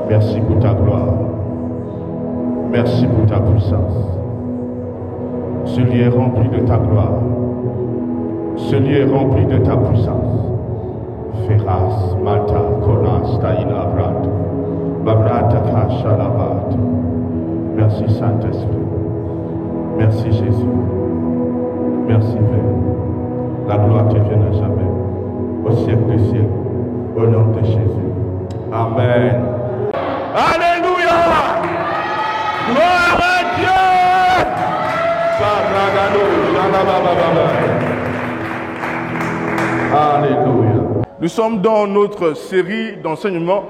Merci pour ta gloire. Merci pour ta puissance. Ce lieu est rempli de ta gloire. Ce lieu est rempli de ta puissance. Feras, Malta, Konas, Taïna, Brat, Babrata, Kachalabat. Merci Saint-Esprit. Merci Jésus. Merci Père. La gloire te vienne à jamais. Au siècle des siècles. Au nom de Jésus. Amen. Alléluia. Gloire à Dieu. Alléluia. Nous sommes dans notre série d'enseignements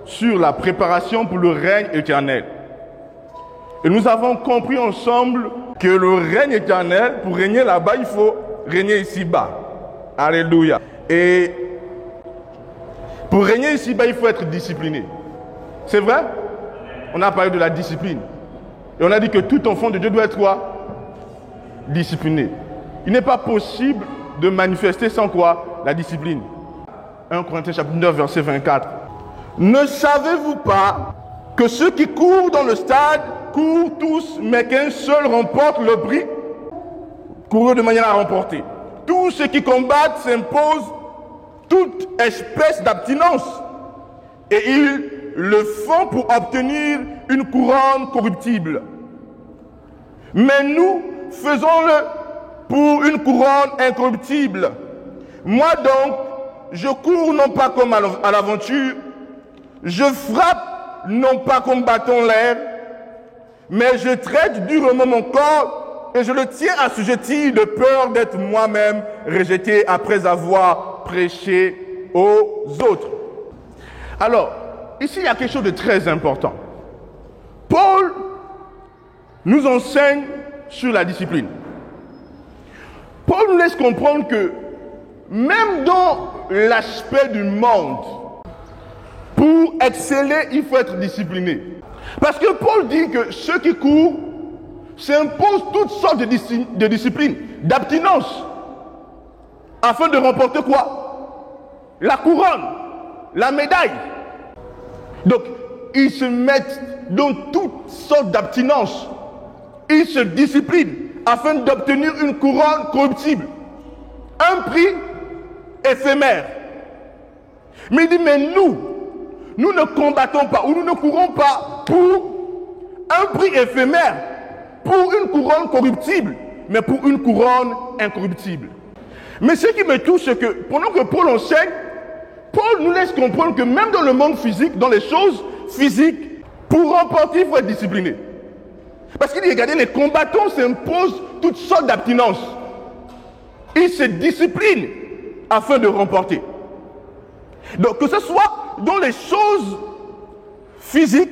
sur la préparation pour le règne éternel. Et nous avons compris ensemble que le règne éternel, pour régner là-bas, il faut régner ici-bas. Alléluia. Et pour régner ici-bas, il faut être discipliné. C'est vrai? On a parlé de la discipline. Et on a dit que tout enfant de Dieu doit être quoi? Discipliné. Il n'est pas possible de manifester sans quoi? La discipline. 1 Corinthiens chapitre 9, verset 24. Ne savez-vous pas que ceux qui courent dans le stade courent tous, mais qu'un seul remporte le prix? Courent de manière à remporter. Tous ceux qui combattent s'imposent toute espèce d'abstinence. Et ils le font pour obtenir une couronne corruptible. Mais nous faisons-le pour une couronne incorruptible. Moi donc, je cours non pas comme à l'aventure, je frappe non pas comme bâton l'air, mais je traite durement mon corps et je le tiens assujetti de peur d'être moi-même rejeté après avoir prêché aux autres. Alors, ici il y a quelque chose de très important. Paul nous enseigne sur la discipline. Paul nous laisse comprendre que même dans l'aspect du monde, pour exceller, il faut être discipliné. Parce que Paul dit que ceux qui courent s'imposent toutes sortes de disciplines, d'abstinence, afin de remporter quoi? La couronne, la médaille. Donc, ils se mettent dans toutes sortes d'abstinence. Ils se disciplinent afin d'obtenir une couronne corruptible. Un prix éphémère. Mais il dit, mais nous ne combattons pas, ou nous ne courons pas pour un prix éphémère, pour une couronne corruptible, mais pour une couronne incorruptible. Mais ce qui me touche, c'est que pendant que Paul enseigne, Paul nous laisse comprendre que même dans le monde physique, dans les choses physiques, pour remporter, il faut être discipliné. Parce qu'il dit, regardez, les combattants s'imposent toutes sortes d'abstinences. Ils se disciplinent afin de remporter. Donc que ce soit dans les choses physiques,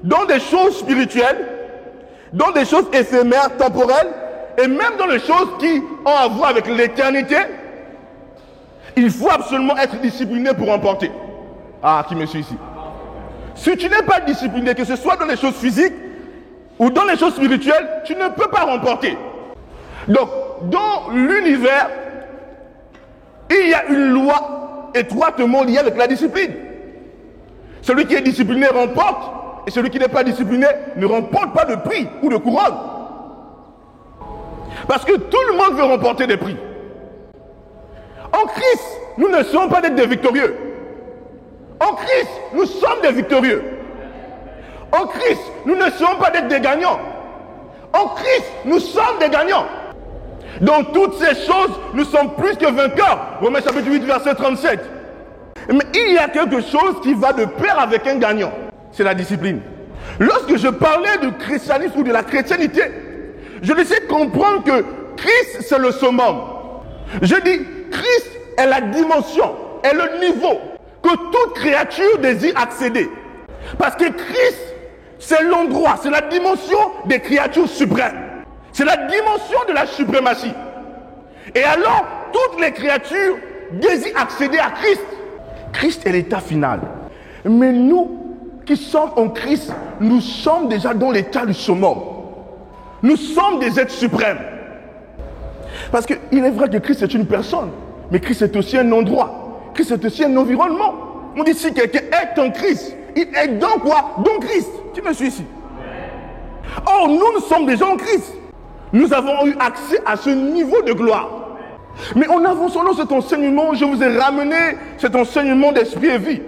dans des choses spirituelles, dans des choses éphémères, temporelles, et même dans les choses qui ont à voir avec l'éternité, il faut absolument être discipliné pour remporter. Ah, qui me suit ici? Si tu n'es pas discipliné, que ce soit dans les choses physiques ou dans les choses spirituelles, tu ne peux pas remporter. Donc, dans l'univers, il y a une loi étroitement liée avec la discipline. Celui qui est discipliné remporte, et celui qui n'est pas discipliné ne remporte pas de prix ou de couronne. Parce que tout le monde veut remporter des prix. En Christ, nous ne sommes pas des victorieux. En Christ, nous sommes des victorieux. En Christ, nous ne sommes pas des gagnants. En Christ, nous sommes des gagnants. Dans toutes ces choses, nous sommes plus que vainqueurs. Romains chapitre 8, verset 37. Mais il y a quelque chose qui va de pair avec un gagnant. C'est la discipline. Lorsque je parlais du christianisme ou de la chrétienté, je laissais comprendre que Christ, c'est le summum. Je dis, Christ est la dimension, est le niveau que toute créature désire accéder. Parce que Christ, c'est l'endroit, c'est la dimension des créatures suprêmes. C'est la dimension de la suprématie. Et alors, toutes les créatures désirent accéder à Christ. Christ est l'état final. Mais nous qui sommes en Christ, nous sommes déjà dans l'état du summum. Nous sommes des êtres suprêmes. Parce qu'il est vrai que Christ est une personne, mais Christ est aussi un endroit. Christ est aussi un environnement. On dit si quelqu'un est en Christ, Il est dans quoi? Dans Christ. Tu me suis ici? Or, nous sommes déjà en Christ. Nous avons eu accès à ce niveau de gloire. Mais en avançant dans cet enseignement, je vous ai ramené cet enseignement d'esprit et vie,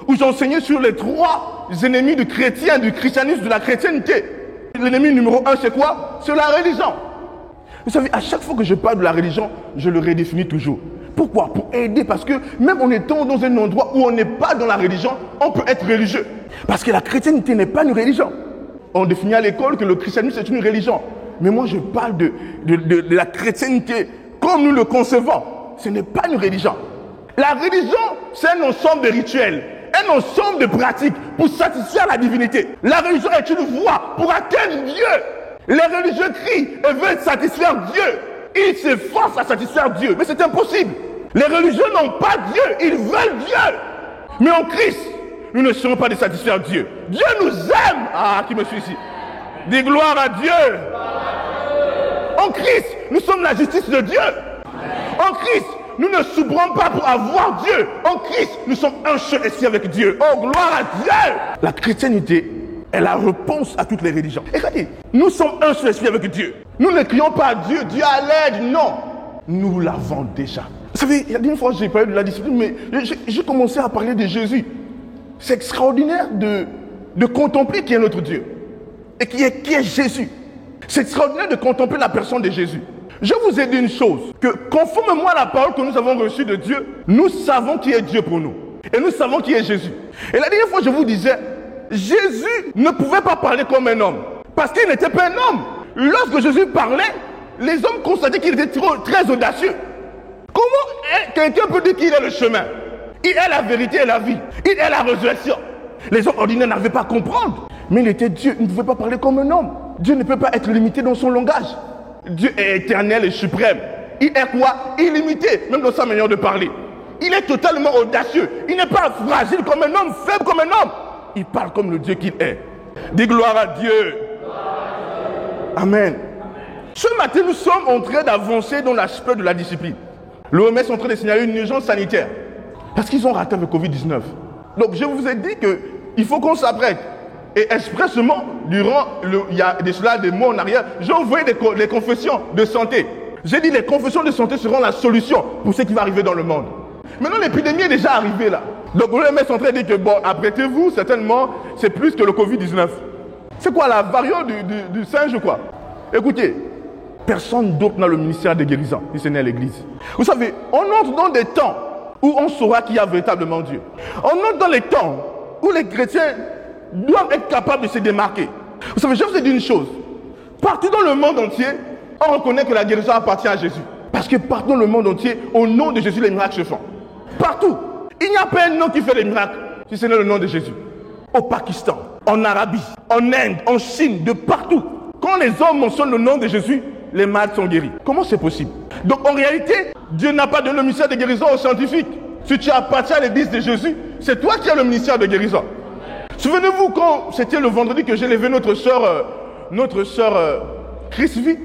où j'enseignais sur les trois ennemis du chrétien, du christianisme, de la chrétienté. L'ennemi numéro 1, c'est quoi? C'est la religion. Vous savez, à chaque fois que je parle de la religion, je le redéfinis toujours. Pourquoi? Pour aider, parce que même en étant dans un endroit où on n'est pas dans la religion, on peut être religieux. Parce que la chrétienté n'est pas une religion. On définit à l'école que le christianisme c'est une religion. Mais moi je parle de la chrétienté comme nous le concevons. Ce n'est pas une religion. La religion, c'est un ensemble de rituels, un ensemble de pratiques pour satisfaire la divinité. La religion est une voie pour atteindre Dieu. Les religieux crient et veulent satisfaire Dieu. Ils s'efforcent à satisfaire Dieu, mais c'est impossible. Les religieux n'ont pas Dieu, ils veulent Dieu. Mais en Christ, nous ne serons pas de satisfaire Dieu. Dieu nous aime. Ah, qui me suit ici? Dis gloire à Dieu. En Christ, nous sommes la justice de Dieu. En Christ, nous ne souffrons pas pour avoir Dieu. En Christ, nous sommes un seul esprit avec Dieu. Oh, gloire à Dieu. La chrétienté est la réponse à toutes les religions. Et regardez, nous sommes un seul esprit avec Dieu. Nous ne crions pas à Dieu, Dieu à l'aide, non. Nous l'avons déjà. Vous savez, il y a une fois j'ai parlé de la discipline, mais j'ai commencé à parler de Jésus. C'est extraordinaire de contempler qui est notre Dieu. Et qui est Jésus. C'est extraordinaire de contempler la personne de Jésus. Je vous ai dit une chose, que conformément à la parole que nous avons reçue de Dieu, nous savons qui est Dieu pour nous. Et nous savons qui est Jésus. Et la dernière fois, je vous disais, Jésus ne pouvait pas parler comme un homme. Parce qu'il n'était pas un homme. Lorsque Jésus parlait, les hommes constataient qu'il était très audacieux. Comment quelqu'un peut dire qu'il est le chemin? Il est la vérité et la vie. Il est la résurrection. Les hommes ordinaires n'arrivaient pas à comprendre. Mais il était Dieu, il ne pouvait pas parler comme un homme. Dieu ne peut pas être limité dans son langage. Dieu est éternel et suprême. Il est quoi? Illimité, même dans sa manière de parler. Il est totalement audacieux. Il n'est pas fragile comme un homme, faible comme un homme. Il parle comme le Dieu qu'il est. Dis gloire à Dieu. Amen. Ce matin, nous sommes en train d'avancer dans l'aspect de la discipline. L'OMS est en train de signaler une urgence sanitaire. Parce qu'ils ont raté avec Covid-19. Donc je vous ai dit qu'il faut qu'on s'apprête. Et expressement, il y a des mois en arrière, j'ai envoyé les confessions de santé. J'ai dit les confessions de santé seront la solution pour ce qui va arriver dans le monde. Maintenant, l'épidémie est déjà arrivée là. Donc l'OMS est en train de dire que bon, apprêtez-vous, certainement, c'est plus que le Covid-19. C'est quoi la variante du singe ou quoi? Écoutez, personne d'autre n'a le ministère de guérison, si ce n'est l'église. Vous savez, on entre dans des temps où on saura qu'il y a véritablement Dieu. On entre dans les temps où les chrétiens doivent être capables de se démarquer. Vous savez, je vous ai dit une chose. Partout dans le monde entier, on reconnaît que la guérison appartient à Jésus. Parce que partout dans le monde entier, au nom de Jésus, les miracles se font. Partout. Il n'y a pas un nom qui fait les miracles, si ce n'est le nom de Jésus. Au Pakistan, en Arabie, en Inde, en Chine, de partout. Quand les hommes mentionnent le nom de Jésus, les malades sont guéris. Comment c'est possible? Donc en réalité, Dieu n'a pas donné le ministère de guérison aux scientifiques. Si tu appartiens à l'église de Jésus, c'est toi qui as le ministère de guérison. Souvenez-vous quand c'était le vendredi que j'ai levé notre sœur Chris V,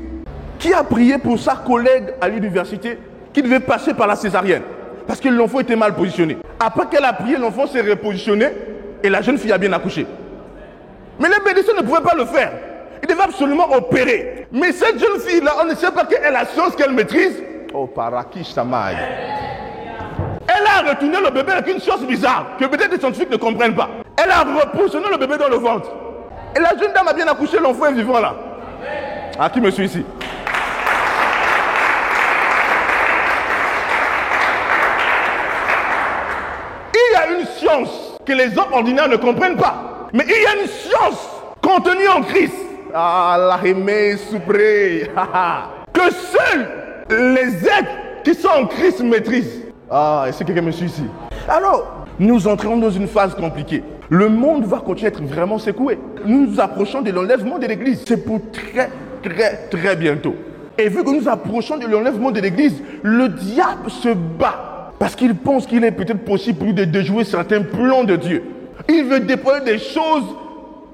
qui a prié pour sa collègue à l'université qui devait passer par la césarienne. Parce que l'enfant était mal positionné. Après qu'elle a prié, l'enfant s'est repositionné et la jeune fille a bien accouché. Mais les médecins ne pouvaient pas le faire. Ils devaient absolument opérer. Mais cette jeune fille-là, on ne sait pas quelle est la science qu'elle maîtrise. Oh, Parakish Samay. Elle a retourné le bébé avec une science bizarre que peut-être les scientifiques ne comprennent pas. Elle a repositionné le bébé dans le ventre. Et la jeune dame a bien accouché, l'enfant est vivant là. Ah, qui me suit ici? Il y a une science que les hommes ordinaires ne comprennent pas. Mais il y a une science contenue en Christ. Ah, la remée souprée. Que seuls les êtres qui sont en Christ maîtrisent. Ah, est-ce que quelqu'un me suit ici? Alors, nous entrons dans une phase compliquée. Le monde va continuer à être vraiment secoué. Nous nous approchons de l'enlèvement de l'église. C'est pour très bientôt. Et vu que nous approchons de l'enlèvement de l'église, le diable se bat. Parce qu'il pense qu'il est peut-être possible pour lui de déjouer certains plans de Dieu. Il veut déployer des choses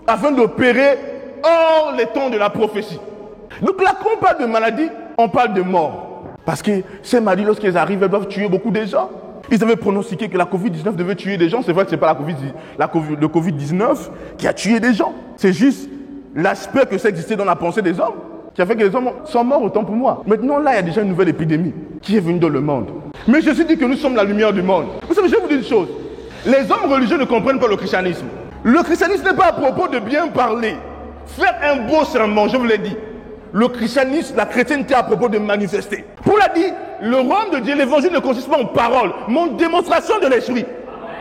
afin d'opérer hors les temps de la prophétie. Donc là, quand on parle de maladie, on parle de mort. Parce que ces maladies, lorsqu'elles arrivent, elles doivent tuer beaucoup de gens. Ils avaient pronostiqué que la Covid-19 devait tuer des gens. C'est vrai que ce n'est pas le Covid-19 qui a tué des gens. C'est juste l'aspect que ça existait dans la pensée des hommes qui a fait que les hommes sont morts autant pour moi. Maintenant, là, il y a déjà une nouvelle épidémie qui est venue dans le monde. Mais Jésus dit que nous sommes la lumière du monde. Vous savez, je vais vous dire une chose. Les hommes religieux ne comprennent pas le christianisme. Le christianisme n'est pas à propos de bien parler. Faire un beau serment, je vous l'ai dit. Le christianisme, la chrétienté à propos de manifester. Paul a dit, le royaume de Dieu, l'évangile ne consiste pas en paroles, mais en démonstration de l'esprit.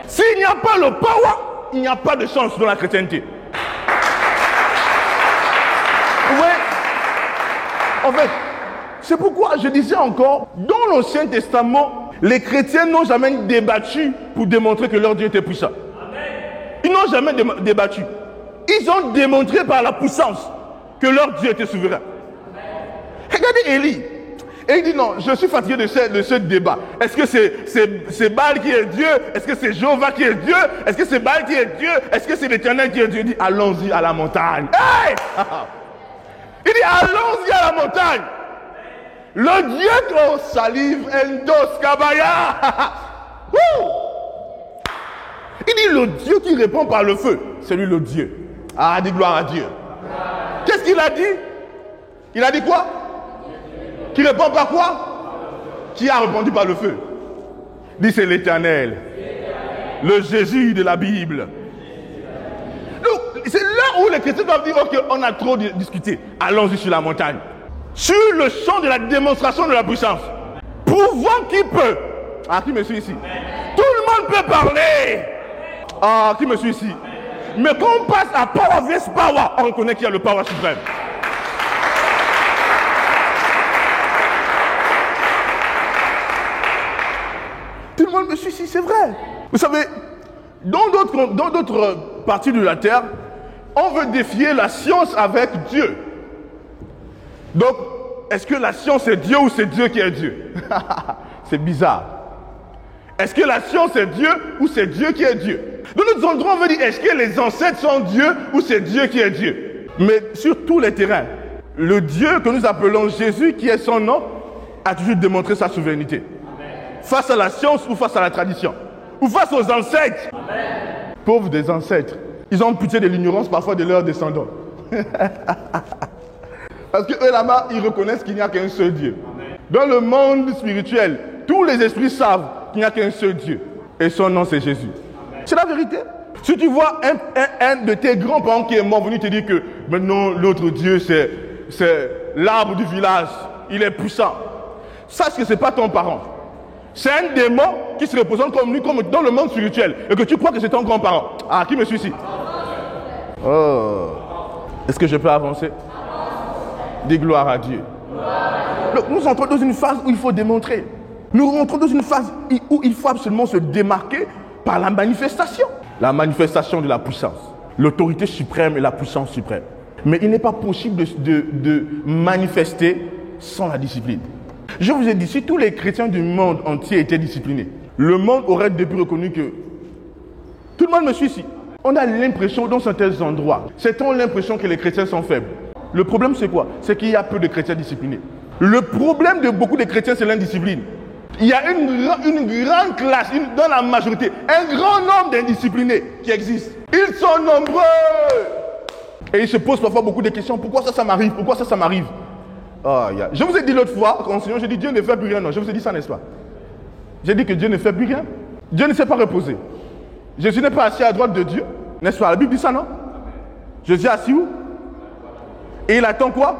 S'il n'y a pas le power, il n'y a pas de chance dans la chrétienté. Oui. En fait, c'est pourquoi je disais encore, dans l'Ancien Testament, les chrétiens n'ont jamais débattu pour démontrer que leur Dieu était puissant. Ils n'ont jamais débattu. Ils ont démontré par la puissance que leur Dieu était souverain. Regardez Élie. Et il dit non, je suis fatigué de ce débat. Est-ce que c'est Baal qui est Dieu? Est-ce que c'est Jéhovah qui est Dieu? Est-ce que c'est Baal qui est Dieu? Est-ce que c'est l'Éternel qui est Dieu? Il dit allons-y à la montagne. Hey! Il dit allons-y à la montagne. Le Dieu qu'on salive endos kabaya. Il dit le Dieu qui répond par le feu, c'est lui le Dieu. Ah, dis gloire à Dieu. Qu'est-ce qu'il a dit? Il a dit quoi? Qui répond par quoi? Qui a répondu par le feu? Dit c'est l'Éternel. Le Jésus de la Bible. Donc, c'est là où les chrétiens doivent dire, ok, on a trop discuté. Allons-y sur la montagne. Sur le champ de la démonstration de la puissance. Prouvons qui peut. Ah, qui me suit ici? Tout le monde peut parler. Ah, qui me suit ici? Mais quand on passe à power vs power, on reconnaît qu'il y a le power suprême. Tout le monde me suit ici, c'est vrai. Vous savez, dans d'autres parties de la terre, on veut défier la science avec Dieu. Donc, est-ce que la science est Dieu ou c'est Dieu qui est Dieu? C'est bizarre. Est-ce que la science est Dieu ou c'est Dieu qui est Dieu? Dans notre endroit, on veut dire, est-ce que les ancêtres sont Dieu ou c'est Dieu qui est Dieu? Mais sur tous les terrains, le Dieu que nous appelons Jésus, qui est son nom, a toujours démontré sa souveraineté. Face à la science ou face à la tradition, ou face aux ancêtres. Amen. Pauvres des ancêtres, ils ont pitié de l'ignorance parfois de leurs descendants. Parce que eux là-bas, ils reconnaissent qu'il n'y a qu'un seul Dieu. Amen. Dans le monde spirituel, tous les esprits savent qu'il n'y a qu'un seul Dieu. Et son nom, c'est Jésus. Amen. C'est la vérité. Si tu vois un de tes grands-parents qui est mort, venu te dire que maintenant l'autre Dieu, c'est l'arbre du village, il est puissant. Sache que ce n'est pas ton parent. C'est un démon qui se représente comme lui, comme dans le monde spirituel. Et que tu crois que c'est ton grand-parent. Ah, qui me suit ici? Oh. Est-ce que je peux avancer? Dis gloire à Dieu. Donc, nous entrons dans une phase où il faut démontrer. Nous rentrons dans une phase où il faut absolument se démarquer par la manifestation. La manifestation de la puissance. L'autorité suprême et la puissance suprême. Mais il n'est pas possible de manifester sans la discipline. Je vous ai dit, si tous les chrétiens du monde entier étaient disciplinés, le monde aurait depuis reconnu que... Tout le monde me suit ici. On a l'impression, dans certains endroits, c'est-on l'impression que les chrétiens sont faibles. Le problème, c'est quoi? C'est qu'il y a peu de chrétiens disciplinés. Le problème de beaucoup de chrétiens, c'est l'indiscipline. Il y a une grande classe, dans la majorité, un grand nombre d'indisciplinés qui existent. Ils sont nombreux. Et ils se posent parfois beaucoup de questions. Pourquoi ça m'arrive? Pourquoi ça m'arrive? Oh, yeah. Je vous ai dit l'autre fois, enseignant, j'ai dit Dieu ne fait plus rien. Non, je vous ai dit ça, n'est-ce pas? J'ai dit que Dieu ne fait plus rien. Dieu ne s'est pas reposé. Jésus n'est pas assis à droite de Dieu, n'est-ce pas? La Bible dit ça, non? Jésus est assis où? Et il attend quoi?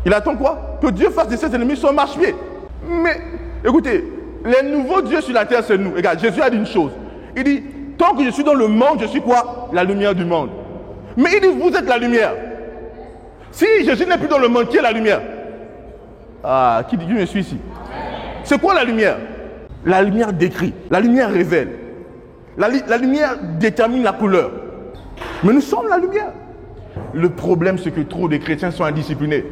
Il attend quoi? Que Dieu fasse de ses ennemis son marche-pied. Mais, écoutez, les nouveaux dieux sur la terre, c'est nous. Regarde, Jésus a dit une chose. Il dit, tant que je suis dans le monde, je suis quoi? La lumière du monde. Mais il dit, vous êtes la lumière. Si Jésus n'est plus dans le monde, qui est la lumière? Ah, qui dit Dieu me suit ici? C'est quoi la lumière? La lumière décrit, la lumière révèle. La lumière détermine la couleur. Mais nous sommes la lumière. Le problème, c'est que trop de chrétiens sont indisciplinés.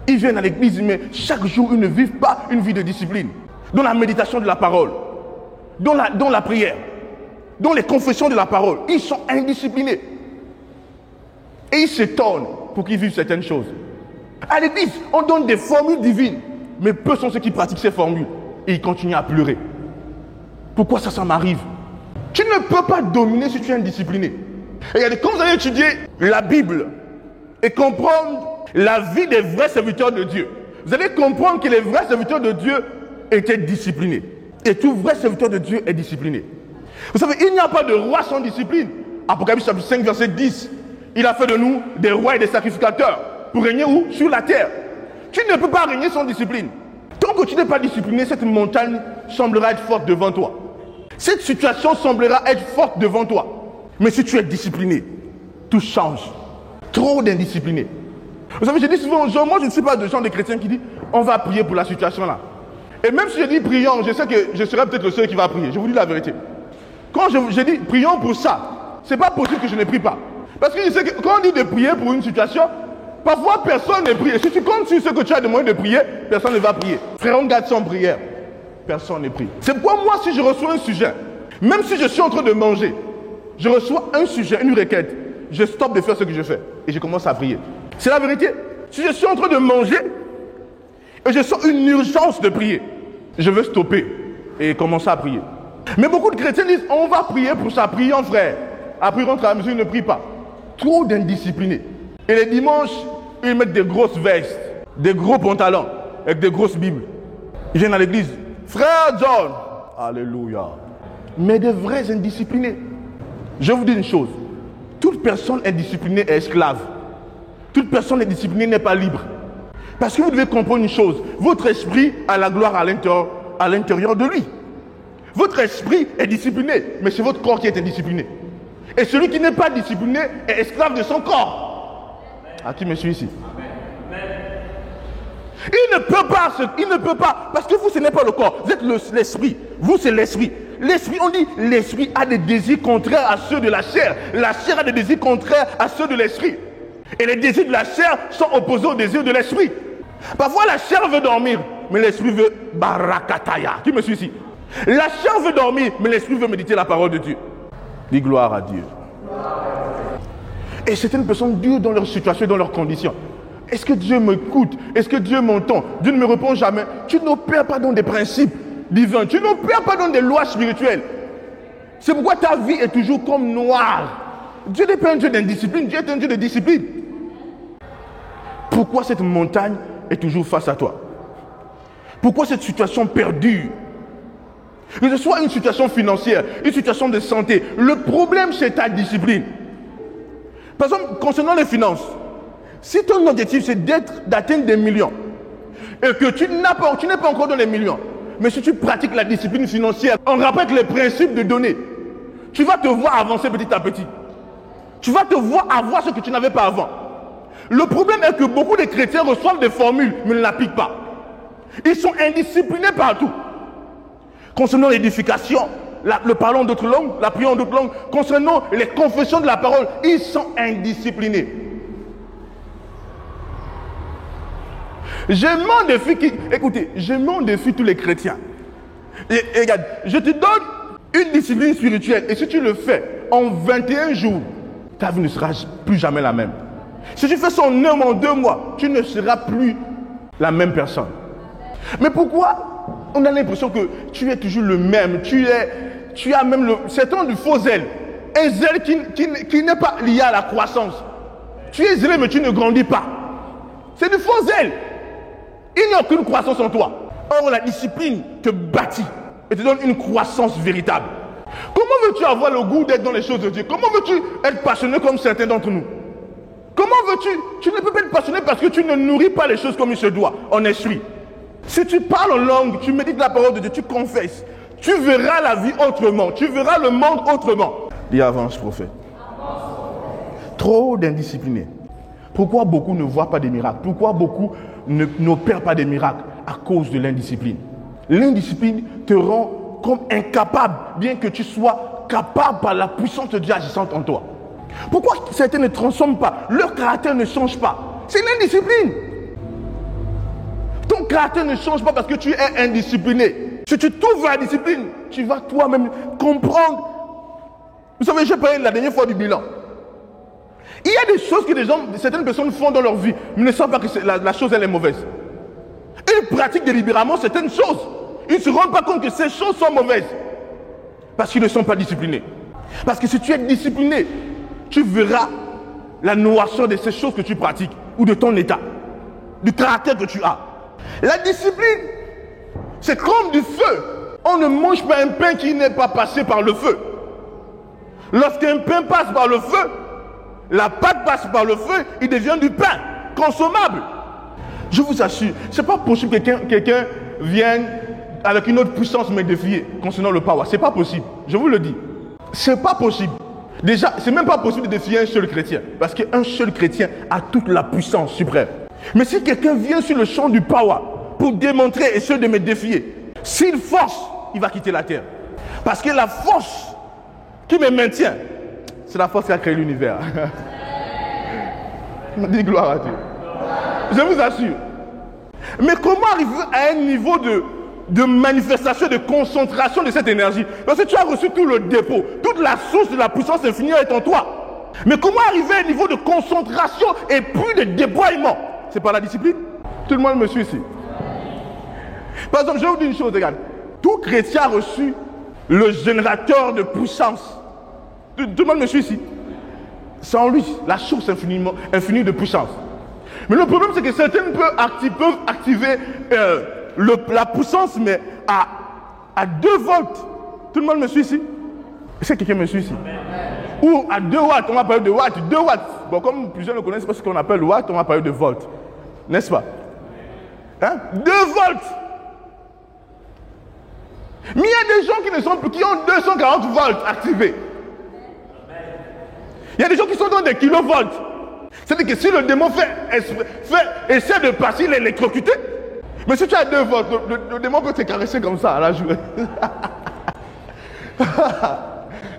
Ils viennent à l'église, mais chaque jour, ils ne vivent pas une vie de discipline. Dans la méditation de la parole, dans la prière, dans les confessions de la parole, ils sont indisciplinés. Et ils s'étonnent pour qu'ils vivent certaines choses. À l'église, on donne des formules divines, mais peu sont ceux qui pratiquent ces formules. Et ils continuent à pleurer. Pourquoi ça m'arrive? Tu ne peux pas dominer si tu es indiscipliné. Et regardez, quand vous allez étudier la Bible et comprendre la vie des vrais serviteurs de Dieu, vous allez comprendre que les vrais serviteurs de Dieu étaient disciplinés. Et tout vrai serviteur de Dieu est discipliné. Vous savez, il n'y a pas de roi sans discipline. Apocalypse chapitre 5, verset 10. Il a fait de nous des rois et des sacrificateurs pour régner où? Sur la terre. Tu ne peux pas régner sans discipline. Tant que tu n'es pas discipliné, cette montagne semblera être forte devant toi. Cette situation semblera être forte devant toi. Mais si tu es discipliné, tout change. Trop d'indisciplinés. Vous savez, je dis souvent aux gens, moi je ne suis pas de genre de chrétiens qui disent on va prier pour la situation là. Et même si je dis prions, je sais que je serai peut-être le seul qui va prier. Je vous dis la vérité. Quand je dis prions pour ça, c'est pas possible que je ne prie pas. Parce que je sais que quand on dit de prier pour une situation, parfois personne ne prie. Et si tu comptes sur ce que tu as demandé de prier, personne ne va prier. Frère, on garde sans prière. Personne ne prie. C'est pourquoi moi, si je reçois un sujet, même si je suis en train de manger, je reçois un sujet, une requête, je stoppe de faire ce que je fais et je commence à prier. C'est la vérité. Si je suis en train de manger et je sens une urgence de prier, je veux stopper et commencer à prier. Mais beaucoup de chrétiens disent on va prier pour ça, prions frère. Après, ils rentrent à la maison, ils ne prient pas. Trop d'indisciplinés. Et les dimanches, ils mettent des grosses vestes, des gros pantalons, avec des grosses bibles. Ils viennent à l'église. Frère John, alléluia. Mais des vrais indisciplinés. Je vous dis une chose. Toute personne indisciplinée est esclave. Toute personne indisciplinée n'est pas libre. Parce que vous devez comprendre une chose. Votre esprit a la gloire à l'intérieur de lui. Votre esprit est discipliné, mais c'est votre corps qui est indiscipliné. Et celui qui n'est pas discipliné est esclave de son corps. À qui me suit ici? Il ne peut pas, parce que vous ce n'est pas le corps, vous êtes l'esprit. Vous c'est l'esprit. L'esprit, on dit, l'esprit a des désirs contraires à ceux de la chair. La chair a des désirs contraires à ceux de l'esprit. Et les désirs de la chair sont opposés aux désirs de l'esprit. Parfois la chair veut dormir, mais l'esprit veut barakataya. Qui me suit ici? La chair veut dormir, mais l'esprit veut méditer la parole de Dieu. Dis gloire à Dieu. Et certaines personnes durent dans leur situation, dans leurs conditions. Est-ce que Dieu m'écoute? Est-ce que Dieu m'entend? Dieu ne me répond jamais. Tu n'opères pas dans des principes divins. Tu n'opères pas dans des lois spirituelles. C'est pourquoi ta vie est toujours comme noire. Dieu n'est pas un Dieu d'indiscipline. Dieu est un Dieu de discipline. Pourquoi cette montagne est toujours face à toi? Pourquoi cette situation perdure? Que ce soit une situation financière, une situation de santé, le problème c'est ta discipline. Par exemple, concernant les finances, si ton objectif c'est d'atteindre des millions et que tu n'es pas encore dans les millions, mais si tu pratiques la discipline financière en rapport avec les principes de donner, tu vas te voir avancer petit à petit. Tu vas te voir avoir ce que tu n'avais pas avant. Le problème est que beaucoup de chrétiens reçoivent des formules mais ne l'appliquent pas. Ils sont indisciplinés partout. Concernant l'édification, le parlant d'autres langues, la prière en d'autres langues, concernant les confessions de la parole, ils sont indisciplinés. Je m'en défie tous les chrétiens. Et regarde, je te donne une discipline spirituelle et si tu le fais en 21 jours, ta vie ne sera plus jamais la même. Si tu fais ça en 1 mois, en 2 mois, tu ne seras plus la même personne. Mais pourquoi on a l'impression que tu es toujours le même, tu as même c'est un du faux zèle. Un zèle qui n'est pas lié à la croissance. Tu es zélé mais tu ne grandis pas. C'est du faux zèle. Il n'y a aucune croissance en toi. Or la discipline te bâtit et te donne une croissance véritable. Comment veux-tu avoir le goût d'être dans les choses de Dieu? Comment veux-tu être passionné comme certains d'entre nous? Comment veux-tu? Tu ne peux pas être passionné parce que tu ne nourris pas les choses comme il se doit, en esprit. Si tu parles en langue, tu médites la parole de Dieu, tu confesses, tu verras la vie autrement, tu verras le monde autrement. Dis avance, prophète. Trop d'indisciplinés. Pourquoi beaucoup ne voient pas des miracles? Pourquoi beaucoup n'opèrent pas des miracles? À cause de l'indiscipline. L'indiscipline te rend comme incapable, bien que tu sois capable par la puissance de Dieu agissante en toi. Pourquoi certains ne transforment pas? Leur caractère ne change pas. C'est l'indiscipline. Ton caractère ne change pas parce que tu es indiscipliné. Si tu trouves la discipline, tu vas toi-même comprendre. Vous savez, j'ai parlé la dernière fois du bilan. Il y a des choses que certaines personnes font dans leur vie, mais ne savent pas que la chose elle est mauvaise. Ils pratiquent délibérément certaines choses. Ils ne se rendent pas compte que ces choses sont mauvaises. Parce qu'ils ne sont pas disciplinés. Parce que si tu es discipliné, tu verras la noirceur de ces choses que tu pratiques ou de ton état, du caractère que tu as. La discipline, c'est comme du feu. On ne mange pas un pain qui n'est pas passé par le feu. Lorsqu'un pain passe par le feu, la pâte passe par le feu, il devient du pain consommable. Je vous assure, c'est pas possible que quelqu'un vienne avec une autre puissance me défier concernant le power. C'est pas possible. Je vous le dis. C'est pas possible. Déjà, c'est même pas possible de défier un seul chrétien. Parce qu'un seul chrétien a toute la puissance suprême. Mais si quelqu'un vient sur le champ du power pour démontrer et essayer de me défier, s'il force, il va quitter la terre. Parce que la force qui me maintient, c'est la force qui a créé l'univers. Dis gloire à Dieu. Je vous assure. Mais comment arriver à un niveau de manifestation, de concentration de cette énergie? Parce que tu as reçu tout le dépôt, toute la source de la puissance infinie est en toi. Mais comment arriver à un niveau de concentration et plus de déploiement? C'est par la discipline. Tout le monde me suit ici. Par exemple, je vais vous dire une chose, regarde. Tout chrétien a reçu le générateur de puissance. Tout le monde me suit ici. C'est en lui, la source infinie de puissance. Mais le problème, c'est que certains peuvent activer la puissance, mais à 2 volts. Tout le monde me suit ici? Est-ce que quelqu'un me suit ici? Ou à 2 watts, on va parler de watts, 2 watts. Bon, comme plusieurs ne connaissent pas ce qu'on appelle watts, on va parler de volts. N'est-ce pas? Hein? 2 volts. Mais il y a des gens qui ont 240 volts activés. Il y a des gens qui sont dans des kilovolts. C'est-à-dire que si le démon essaie de passer, il est électrocuté. Mais si tu as 2 volts, le démon peut te caresser comme ça à la joue.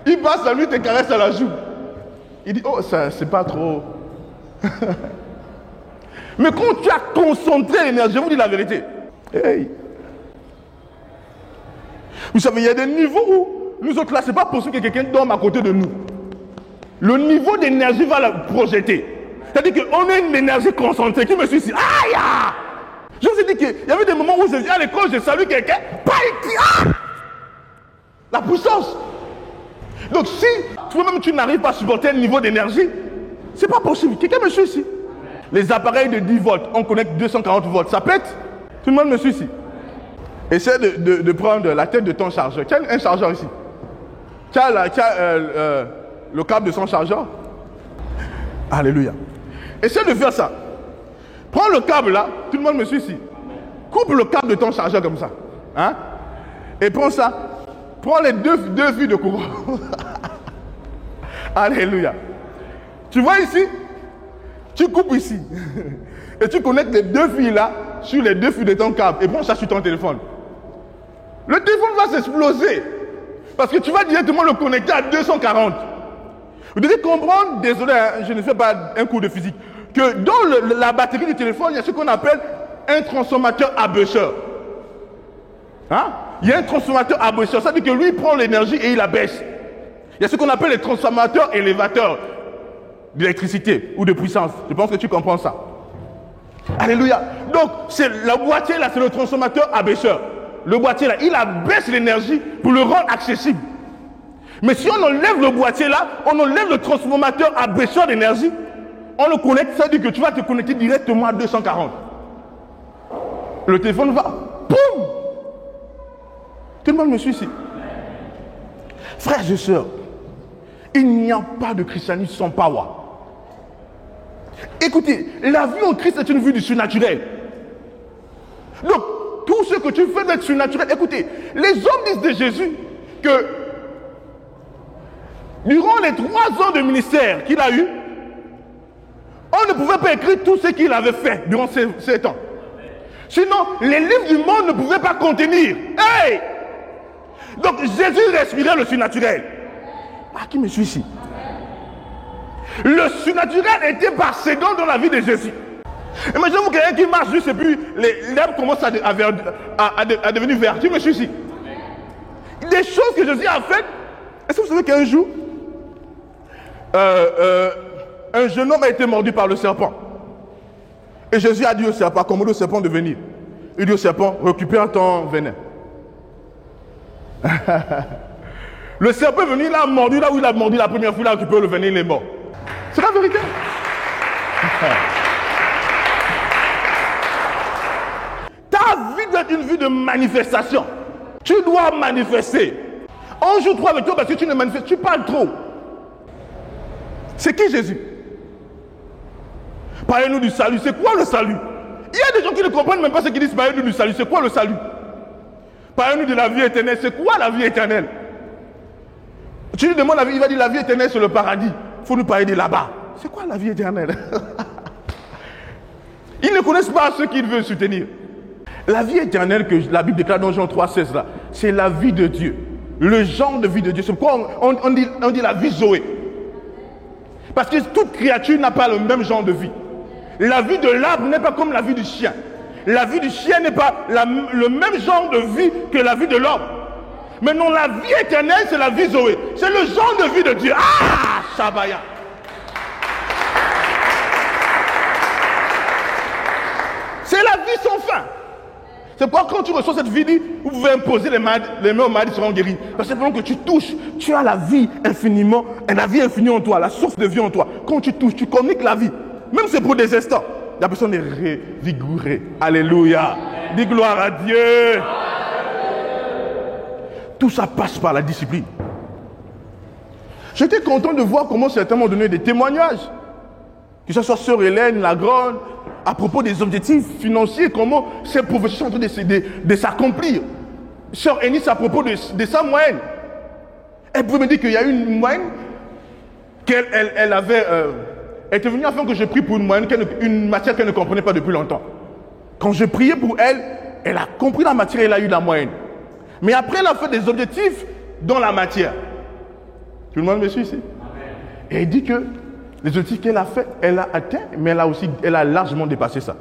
Il passe à lui, te caresse à la joue. Il dit, oh, ça, c'est pas trop. Mais quand tu as concentré l'énergie, je vous dis la vérité. Hey. Vous savez, il y a des niveaux où nous autres là, c'est pas possible que quelqu'un dorme à côté de nous. Le niveau d'énergie va la projeter. C'est-à-dire qu'on a une énergie concentrée qui me suit ici. Aïe! Je vous ai dit qu'il y avait des moments où je dis à l'école, je salue quelqu'un. La puissance. Donc si toi-même tu n'arrives pas à supporter un niveau d'énergie, c'est pas possible. Quelqu'un me suit ici. Les appareils de 10 volts, on connecte 240 volts, ça pète. Tout le monde me suit ici. Essaie de prendre la tête de ton chargeur. Tu as un chargeur ici. Tu as le câble de son chargeur. Alléluia. Essaie de faire ça. Prends le câble là, tout le monde me suit ici. Coupe le câble de ton chargeur comme ça. Hein? Et prends ça. Prends les deux fils de courant. Alléluia. Tu vois ici? Tu coupes ici. Et tu connectes les 2 fils là sur les 2 fils de ton câble. Et prends ça sur ton téléphone. Le téléphone va s'exploser. Parce que tu vas directement le connecter à 240. Vous devez comprendre, désolé, hein, je ne fais pas un cours de physique, que dans la batterie du téléphone, il y a ce qu'on appelle un transformateur abaisseur. Hein? Il y a un transformateur abaisseur, ça veut dire que lui, il prend l'énergie et il la baisse. Il y a ce qu'on appelle les transformateurs élévateurs d'électricité ou de puissance. Je pense que tu comprends ça. Alléluia. Donc, le boîtier là, c'est le transformateur abaisseur. Le boîtier là, il abaisse l'énergie pour le rendre accessible. Mais si on enlève le boîtier là, on enlève le transformateur abaisseur d'énergie, on le connecte, ça veut dire que tu vas te connecter directement à 240. Le téléphone va, boum! Tout le monde me suit ici. Frères et sœurs, il n'y a pas de christianisme sans power. Écoutez, la vie en Christ est une vie du surnaturel. Donc, tout ce que tu fais d'être surnaturel, écoutez, les hommes disent de Jésus que durant les 3 ans de ministère qu'il a eu, on ne pouvait pas écrire tout ce qu'il avait fait durant ces temps. Sinon, les livres du monde ne pouvaient pas contenir. Hey! Donc Jésus respirait le surnaturel. Ah, qui me suit ici? Le surnaturel était parséquent dans la vie de Jésus. Imaginez-vous quelqu'un qui marche juste et puis l'herbe commence à devenir verte. Qui me suit ici? Des choses que Jésus a faites. Est-ce que vous savez qu'un jour, un jeune homme a été mordu par le serpent. Et Jésus a dit au serpent, commande au serpent de venir. Il dit au serpent, récupère ton venin. Le serpent est venu, il a mordu là où il a mordu la première fois, il a récupéré le venin, il est mort. C'est la vérité. Ta vie doit être une vie de manifestation. Tu dois manifester. On joue trop avec toi parce que tu ne manifestes, tu parles trop. C'est qui Jésus? Parlez-nous du salut. C'est quoi le salut? Il y a des gens qui ne comprennent même pas ce qu'ils disent. Parlez-nous du salut. C'est quoi le salut? Parlez-nous de la vie éternelle. C'est quoi la vie éternelle? Tu lui demandes la vie, il va dire la vie éternelle c'est le paradis. Il faut nous parler de là-bas. C'est quoi la vie éternelle? Ils ne connaissent pas ce qu'ils veulent soutenir. La vie éternelle que la Bible déclare dans Jean 3,16 là, c'est la vie de Dieu. Le genre de vie de Dieu. C'est pourquoi on dit la vie Zoé. Parce que toute créature n'a pas le même genre de vie. La vie de l'arbre n'est pas comme la vie du chien. La vie du chien n'est pas le même genre de vie que la vie de l'homme. Mais non, la vie éternelle, c'est la vie Zoé. C'est le genre de vie de Dieu. Ah, Shabaya. C'est la vie sans fin. C'est pourquoi quand tu reçois cette vie, vous pouvez imposer les mains aux malades, ils seront guéris. Parce que pendant que tu touches, tu as la vie infiniment, et la vie infinie en toi, la source de vie en toi. Quand tu touches, tu communiques la vie. Même si c'est pour des instants. La personne est revigorée. Alléluia. Dis gloire à Dieu. Tout ça passe par la discipline. J'étais content de voir comment certains m'ont donné des témoignages. Que ce soit Sœur Hélène, la Grande, à propos des objectifs financiers, comment ces professions sont en train de s'accomplir. Sœur Eunice, à propos de sa moyenne. Elle pouvait me dire qu'il y a une moyenne qu'elle avait... Elle était venue afin que je prie pour une moyenne, une matière qu'elle ne comprenait pas depuis longtemps. Quand je priais pour elle, elle a compris la matière et elle a eu la moyenne. Mais après, elle a fait des objectifs dans la matière. Tout le monde me suit ici? Et elle dit que les objectifs qu'elle a fait, elle a atteint, mais elle a largement dépassé ça.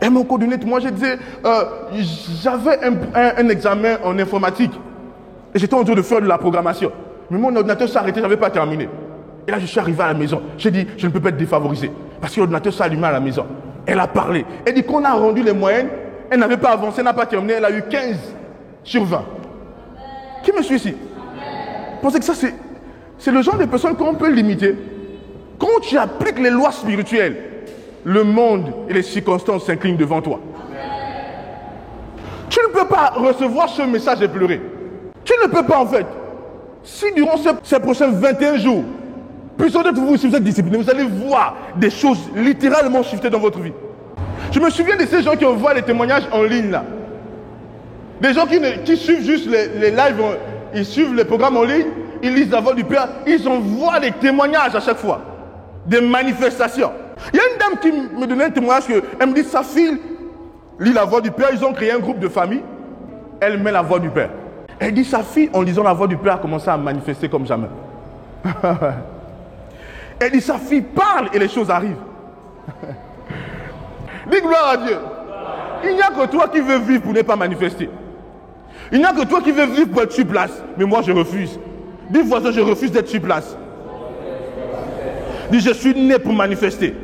Elle m'a coordonné. Moi, je disais, j'avais un examen en informatique. Et j'étais en train de faire de la programmation. Mais mon ordinateur s'est arrêté, je n'avais pas terminé. Et là, je suis arrivé à la maison. J'ai dit, je ne peux pas être défavorisé. Parce que l'ordinateur s'est allumé à la maison. Elle a parlé. Elle dit qu'on a rendu les moyennes. Elle n'avait pas avancé, elle n'a pas terminé. Elle a eu 15 sur 20. Qui me suit ici? Pensez que ça, c'est le genre de personnes qu'on peut limiter. Quand tu appliques les lois spirituelles, le monde et les circonstances s'inclinent devant toi. Tu ne peux pas recevoir ce message et pleurer. Tu ne peux pas en fait. Si durant ces prochains 21 jours, plusieurs d'entre vous, si vous êtes disciplinés, vous allez voir des choses littéralement shifter dans votre vie. Je me souviens de ces gens qui envoient les témoignages en ligne là. Des gens qui suivent juste les lives, ils suivent les programmes en ligne, ils lisent la voix du Père, ils envoient des témoignages à chaque fois. Des manifestations. Il y a une dame qui me donnait un témoignage elle me dit sa fille lit la voix du Père, ils ont créé un groupe de famille, elle met la voix du Père. Elle dit sa fille, en lisant la voix du Père, a commencé à manifester comme jamais. Elle dit sa fille parle et les choses arrivent. Dis gloire à Dieu. Il n'y a que toi qui veux vivre pour ne pas manifester. Il n'y a que toi qui veux vivre pour être sur place. Mais moi je refuse. Dis voisin, je refuse d'être sur place. Dis je suis né pour manifester.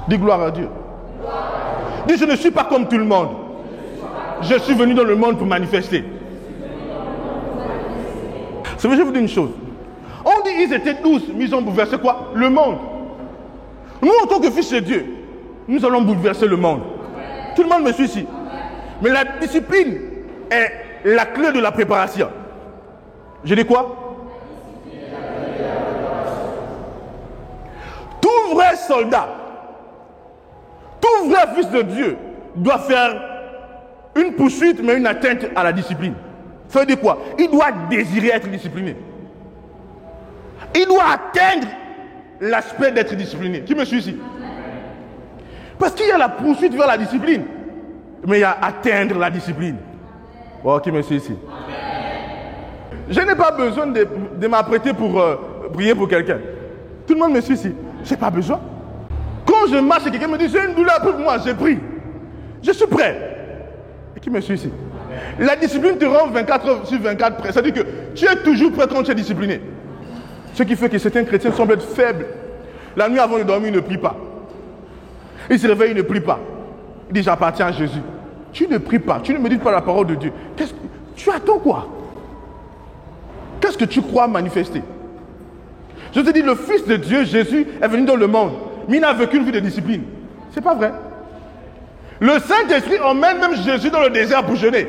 Dis gloire à Dieu. Dis je ne suis pas comme tout le monde. Je suis venu dans le monde pour manifester. Je vais vous dire une chose. On dit ils étaient 12, mais ils ont bouleversé quoi? Le monde. Nous, en tant que fils de Dieu, nous allons bouleverser le monde. Tout le monde me suit ici. Mais la discipline est la clé de la préparation. Je dis quoi? Tout vrai soldat, tout vrai fils de Dieu doit faire une poursuite, mais une atteinte à la discipline. Ça veut dire quoi? Il doit désirer être discipliné. Il doit atteindre l'aspect d'être discipliné. Qui me suit ici? Parce qu'il y a la poursuite vers la discipline, mais il y a atteindre la discipline. Oh, qui me suit ici? Je n'ai pas besoin de m'apprêter pour prier pour quelqu'un. Tout le monde me suit ici. Je n'ai pas besoin. Quand je marche et quelqu'un me dit j'ai une douleur pour moi, je prie. Je suis prêt. Et qui me suit ici? La discipline te rend 24 heures sur 24 prêt. Ça veut dire que tu es toujours prêt quand tu es discipliné. Ce qui fait que certains chrétiens semblent être faibles. La nuit avant de dormir, ils ne prient pas. Ils se réveillent, ils ne prient pas. Il dit, j'appartiens à Jésus. Tu ne pries pas, tu ne médites pas la parole de Dieu. Tu attends quoi? Qu'est-ce que tu crois manifester? Je te dis, le Fils de Dieu, Jésus, est venu dans le monde, mais il n'a vécu une vie de discipline. C'est pas vrai. Le Saint-Esprit emmène même Jésus dans le désert pour jeûner.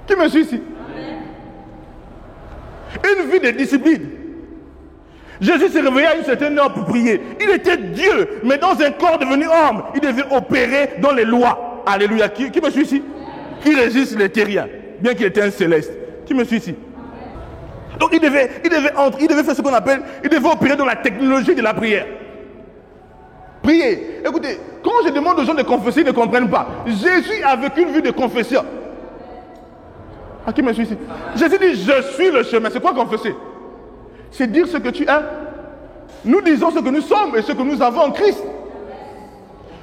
Qui me suit ici? Une vie de discipline. Jésus s'est réveillé à une certaine heure pour prier. Il était Dieu, mais dans un corps devenu homme. Il devait opérer dans les lois. Alléluia. Qui me suit ici? Qui résiste les terriens, bien qu'il était un céleste. Qui me suit ici? Donc il devait faire ce qu'on appelle, il devait opérer dans la technologie de la prière. Prier. Écoutez, quand je demande aux gens de confesser, ils ne comprennent pas. Jésus a vécu une vie de confession. À qui me suit ici? Jésus dit, je suis le chemin. C'est quoi confesser? C'est dire ce que tu es. Nous disons ce que nous sommes et ce que nous avons en Christ.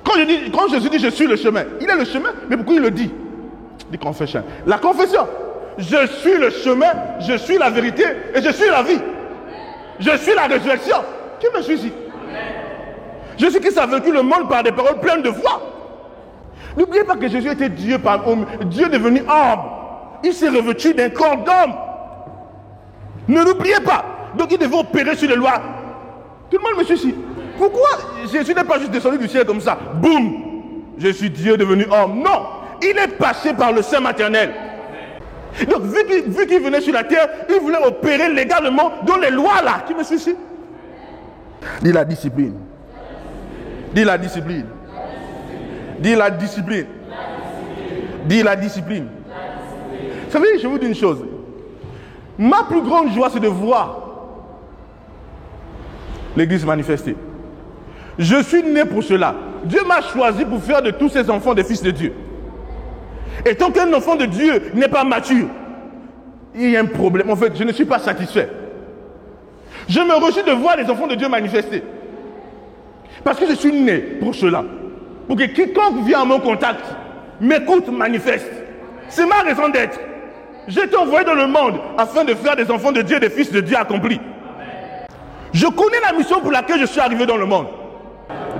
Quand Jésus dit, je suis le chemin, il est le chemin, mais pourquoi il le dit? Il dit confession. La confession. Je suis le chemin, je suis la vérité et je suis la vie. Je suis la résurrection. Qui me suit ici? Jésus qui a vaincu le monde par des paroles pleines de foi. N'oubliez pas que Jésus était Dieu par homme, Dieu devenu homme. Il s'est revêtu d'un corps d'homme. Ne l'oubliez pas. Donc il devait opérer sur les lois. Tout le monde me suit ici. Pourquoi Jésus n'est pas juste descendu du ciel comme ça? Boum, je suis Dieu devenu homme. Non, il est passé par le sein maternel. Donc vu qu'il venait sur la terre, il voulait opérer légalement dans les lois là. Qui me suit ici? Dis la discipline. Dis la discipline. Dis la discipline. Dis la discipline. Vous savez, je vous dis une chose. Ma plus grande joie, c'est de voir l'Église manifester. Je suis né pour cela. Dieu m'a choisi pour faire de tous ses enfants des fils de Dieu. Et tant qu'un enfant de Dieu n'est pas mature, il y a un problème. En fait, je ne suis pas satisfait. Je me réjouis de voir les enfants de Dieu manifester. Parce que je suis né pour cela. Pour que quiconque vient à mon contact m'écoute, manifeste. C'est ma raison d'être. J'ai été envoyé dans le monde afin de faire des enfants de Dieu, des fils de Dieu accomplis. Je connais la mission pour laquelle je suis arrivé dans le monde.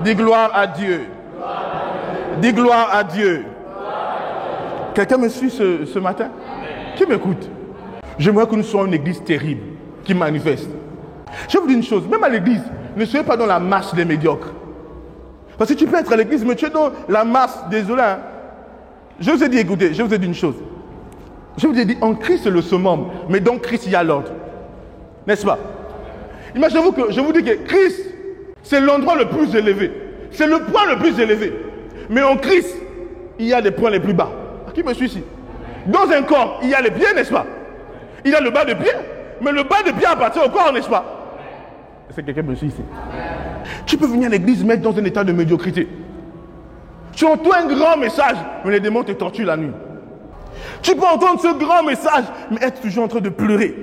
Dis gloire à Dieu. Dis gloire à Dieu. Quelqu'un me suit ce matin? Qui m'écoute? J'aimerais que nous soyons une église terrible, qui manifeste. Je vous dis une chose, même à l'église, ne soyez pas dans la masse des médiocres. Parce que tu peux être à l'église, mais tu es dans la masse, désolé. Hein? Je vous ai dit, écoutez, je vous ai dit une chose. Je vous ai dit, en Christ c'est le summum, mais dans Christ il y a l'ordre. N'est-ce pas? Imaginez-vous que je vous dis que Christ, c'est l'endroit le plus élevé. C'est le point le plus élevé. Mais en Christ, il y a des points les plus bas. À qui me suit ici? Dans un corps, il y a les pieds, n'est-ce pas? Il y a le bas de pied, mais le bas de pied appartient au corps, n'est-ce pas? Est-ce que quelqu'un me suit ici? Tu peux venir à l'église, mettre dans un état de médiocrité. Tu entends un grand message, mais les démons te torturent la nuit. Tu peux entendre ce grand message, mais être toujours en train de pleurer.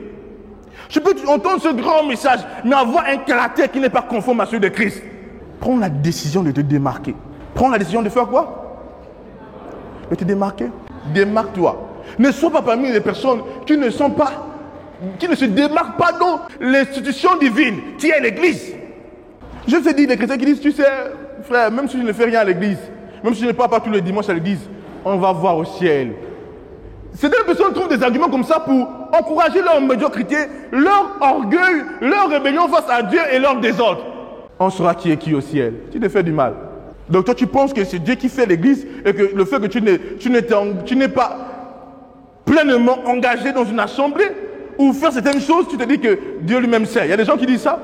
Tu peux entendre ce grand message, mais avoir un caractère qui n'est pas conforme à celui de Christ. Prends la décision de te démarquer. Prends la décision de faire quoi? De te démarquer. Démarque-toi. Ne sois pas parmi les personnes qui ne se démarquent pas dans l'institution divine, qui est l'église. Je vous ai dit, les chrétiens qui disent, tu sais, frère, même si je ne fais rien à l'église, même si je ne pars pas tous les dimanches à l'église, on va voir au ciel. Certaines personnes trouvent des arguments comme ça pour encourager leur médiocrité, leur orgueil, leur rébellion face à Dieu et leur désordre. On saura qui est qui au ciel. Tu te fais du mal. Donc toi tu penses que c'est Dieu qui fait l'église et que le fait que tu n'es pas pleinement engagé dans une assemblée ou faire certaines choses, tu te dis que Dieu lui-même sait. Il y a des gens qui disent ça.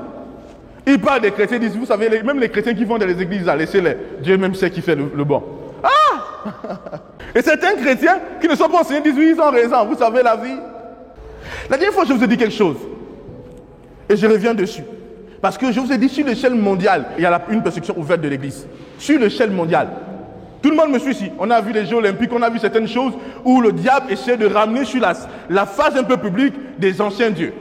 Ils parlent des chrétiens, ils disent, vous savez, même les chrétiens qui vont dans les églises, laissez-les. Dieu même sait qui fait le bon. Ah! Et certains chrétiens qui ne sont pas enseignés disent, oui, ils ont raison, vous savez la vie. La dernière fois, je vous ai dit quelque chose. Et je reviens dessus. Parce que je vous ai dit, sur l'échelle mondiale, il y a une persécution ouverte de l'église. Sur l'échelle mondiale. Tout le monde me suit ici. On a vu les Jeux olympiques, on a vu certaines choses où le diable essaie de ramener sur la phase un peu publique des anciens dieux.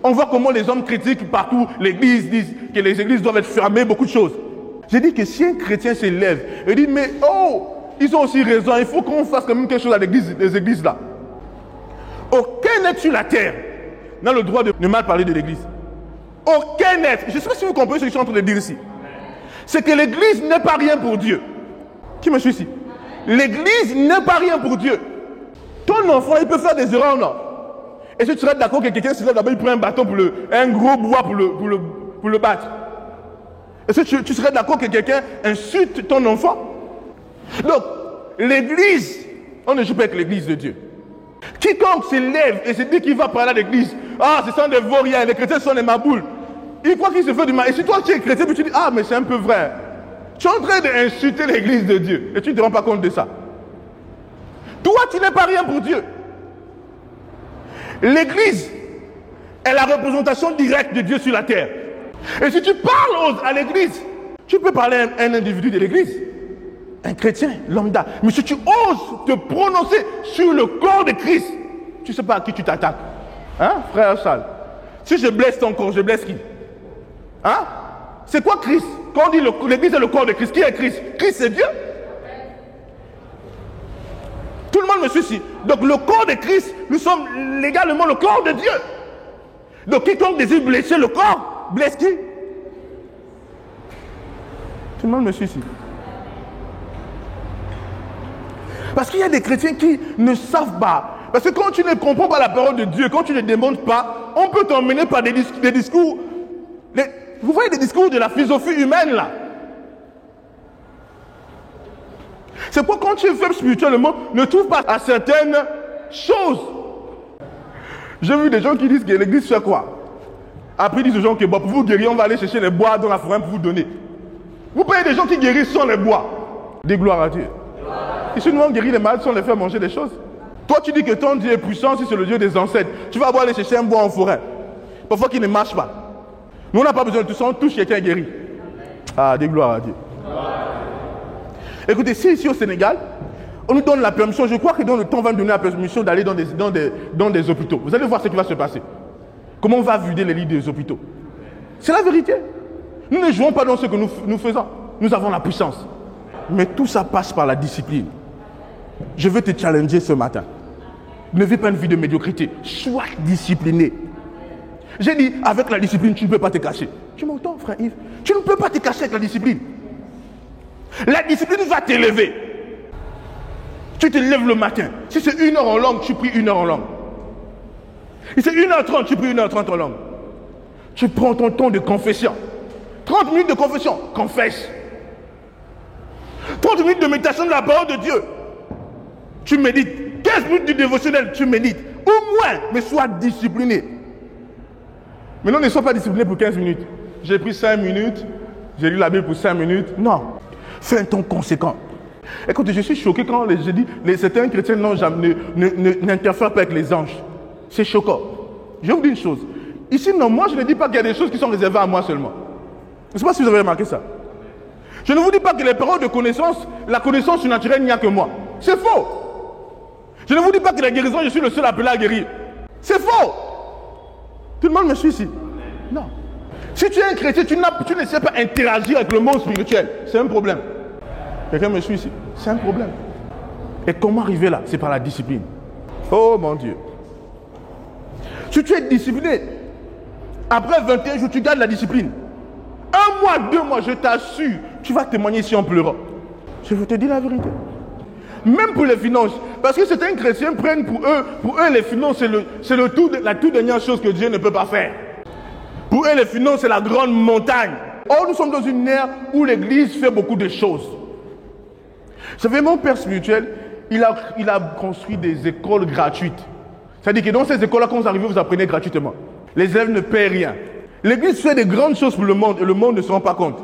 On voit comment les hommes critiquent partout l'église, disent que les églises doivent être fermées, beaucoup de choses. J'ai dit que si un chrétien s'élève et dit, mais oh, ils ont aussi raison, il faut qu'on fasse quand même quelque chose à l'église, les églises là. Aucun être sur la terre n'a le droit de mal parler de l'église. Aucun être. Je ne sais pas si vous comprenez ce que je suis en train de dire ici. c'est que l'église n'est pas rien pour Dieu. Qui me suit ici? L'église n'est pas rien pour Dieu. Ton enfant, il peut faire des erreurs, non? Et si tu serais d'accord que quelqu'un se lève là-bas, il prend un bâton un gros bois pour le battre. Est-ce que tu serais d'accord que quelqu'un insulte ton enfant? Donc, l'église, on ne joue pas avec l'église de Dieu. Quiconque se lève et se dit qu'il va parler à l'église, ah, ce sont des vauriens, les chrétiens sont des maboules. Il croit qu'il se fait du mal. Et si toi tu es chrétien, tu dis, ah, mais c'est un peu vrai. Tu es en train d'insulter l'église de Dieu et tu ne te rends pas compte de ça. Toi, tu n'es pas rien pour Dieu. L'église est la représentation directe de Dieu sur la terre. Et si tu parles à l'église, tu peux parler à un individu de l'église, un chrétien, lambda. Mais si tu oses te prononcer sur le corps de Christ, tu ne sais pas à qui tu t'attaques. Hein, frère Charles? Si je blesse ton corps, je blesse qui? Hein? C'est quoi Christ? Quand on dit l'église est le corps de Christ, qui est Christ? Christ c'est Dieu. Tout le monde me suit ici. Donc le corps de Christ, nous sommes légalement le corps de Dieu. Donc quiconque désire blesser le corps, blesse qui? Tout le monde me suit ici. Parce qu'il y a des chrétiens qui ne savent pas. Parce que quand tu ne comprends pas la parole de Dieu, quand tu ne démontres pas, on peut t'emmener par des discours. Vous voyez des discours de la philosophie humaine là. C'est pourquoi quand tu es faible spirituellement, ne trouve pas à certaines choses. J'ai vu des gens qui disent que l'église fait quoi? Après ils disent aux gens que bon, pour vous guérir, on va aller chercher les bois dans la forêt pour vous donner. Vous payez des gens qui guérissent sans les bois. Des gloires à Dieu. Et si nous on guérit les malades sans les faire manger des choses. Toi tu dis que ton Dieu est puissant, si c'est le Dieu des ancêtres. Tu vas aller chercher un bois en forêt. Parfois qu'il ne marche pas. Nous on n'a pas besoin de tout ça, on touche quelqu'un guéri. Ah, des gloires à Dieu. Écoutez, si ici au Sénégal, on nous donne la permission, je crois que dans le temps on va nous donner la permission d'aller dans des hôpitaux. Vous allez voir ce qui va se passer. Comment on va vider les lits des hôpitaux. C'est la vérité. Nous ne jouons pas dans ce que nous faisons. Nous avons la puissance. Mais tout ça passe par la discipline. Je veux te challenger ce matin. Ne vis pas une vie de médiocrité. Sois discipliné. J'ai dit, avec la discipline, tu ne peux pas te cacher. Tu m'entends, frère Yves? Tu ne peux pas te cacher avec la discipline. La discipline va t'élever. Tu te lèves le matin. Si c'est 1 heure en langue, tu pries 1 heure en langue. Si c'est 1h30, tu pries 1h30 en langue. Tu prends ton temps de confession. 30 minutes de confession, confesse. 30 minutes de méditation de la parole de Dieu. Tu médites. 15 minutes du dévotionnel, tu médites. Au moins, mais sois discipliné. Mais non, ne sois pas discipliné pour 15 minutes. J'ai pris 5 minutes, j'ai lu la Bible pour 5 minutes. Non. Fais un temps conséquent. Écoute, je suis choqué quand je dis certains chrétiens n'interfèrent pas avec les anges. C'est choquant. Je vais vous dire une chose. Ici, non, moi, je ne dis pas qu'il y a des choses qui sont réservées à moi seulement. Je ne sais pas si vous avez remarqué ça. Je ne vous dis pas que les paroles de connaissance, la connaissance surnaturelle, il n'y a que moi. C'est faux. Je ne vous dis pas que la guérison, je suis le seul appelé à guérir. C'est faux. Tout le monde me suit ici. Non. Si tu es un chrétien, tu ne sais pas interagir avec le monde spirituel. C'est un problème. Quelqu'un me suit ici. C'est un problème. Et comment arriver là? C'est par la discipline. Oh mon Dieu. Si tu es discipliné, après 21 jours, tu gardes la discipline. 1 mois, 2 mois, je t'assure, tu vas témoigner ici en pleurant. Je veux te dire la vérité. Même pour les finances. Parce que certains chrétiens prennent pour eux les finances, c'est la toute dernière chose que Dieu ne peut pas faire. Pour eux, les finances, c'est la grande montagne. Or, nous sommes dans une ère où l'Église fait beaucoup de choses. Vous savez, mon père spirituel, il a construit des écoles gratuites. C'est-à-dire que dans ces écoles-là, quand vous arrivez, vous apprenez gratuitement. Les élèves ne paient rien. L'Église fait des grandes choses pour le monde et le monde ne se rend pas compte.